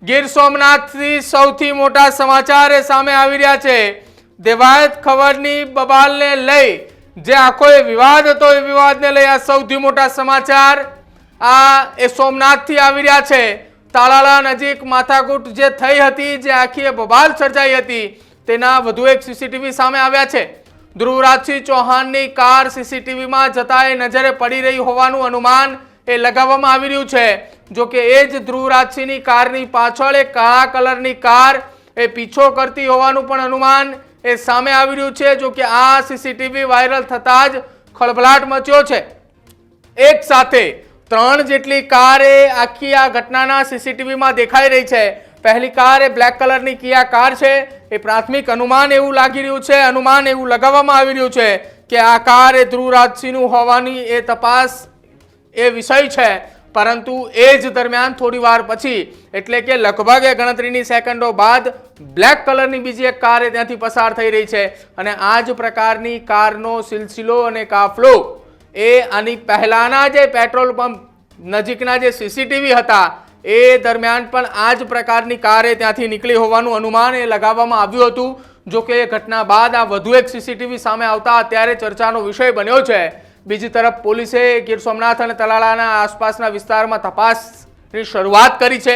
ગીર સોમનાથથી સૌથી મોટા સમાચાર એ સામે આવી રહ્યા છે। દેવાયત ખબરની બબાલને લઈ જે આખો વિવાદ હતો એ વિવાદને લઈ આ સૌથી મોટા સમાચાર એ સોમનાથથી આવી રહ્યા છે। તાલાલા નજીક માથાકૂટ જે થઈ હતી, જે આખી બબાલ સર્જાઈ હતી, તેના વધુ એક સીસીટીવી સામે આવ્યા છે। ધ્રુવરાજસિંહ ચૌહાણની કાર સીસીટીવીમાં જતાંય નજરે પડી રહી હોવાનું અનુમાન એ લગાવવામાં આવી રહ્યું છે। જો કે એ જ ધ્રુવરાજસિંહની કારની પાછળ એક કાળા કલરની કાર એ પીછો કરતી હોવાનું પણ અનુમાન એ સામે આવી રહ્યું છે। જો કે આ સીસીટીવી વાયરલ થતા જ ખળભળાટ મચ્યો છે। એક સાથે 3 જેટલી કાર એ આખી આ ઘટનાના સીસીટીવીમાં દેખાઈ રહી છે। પહેલી કાર એ બ્લેક કલરની કિયા કાર છે। એ પ્રાથમિક અનુમાન એવું લાગી રહ્યું છે, અનુમાન એવું લગાવવામાં આવી રહ્યું છે કે આ કાર એ ધ્રુવરાજસિંહનું હોવાની એ તપાસ એ વિષય છે। પરંતુ એ જ દરમિયાન થોડી વાર પછી, એટલે કે લગભગ ગણતરીની સેકન્ડો બાદ બ્લેક કલરની બીજી એક કાર ત્યાંથી પસાર થઈ રહી છે અને આ જ પ્રકારની કારનો સિલસિલો અને કાફલો એ આની પહેલાના જે પેટ્રોલ પંપ નજીકના જે સીસીટીવી હતા એ દરમિયાન પણ આ જ પ્રકારની કાર ત્યાંથી નીકળી હોવાનું અનુમાન એ લગાવવામાં આવ્યું હતું। જો કે ઘટના બાદ આ વધુ એક સીસીટીવી સામે આવતા અત્યારે ચર્ચાનો વિષય બન્યો છે। બીજી તરફ પોલીસે ગીર સોમનાથ અને તાલાલાના આસપાસના વિસ્તારમાં તપાસની શરૂઆત કરી છે।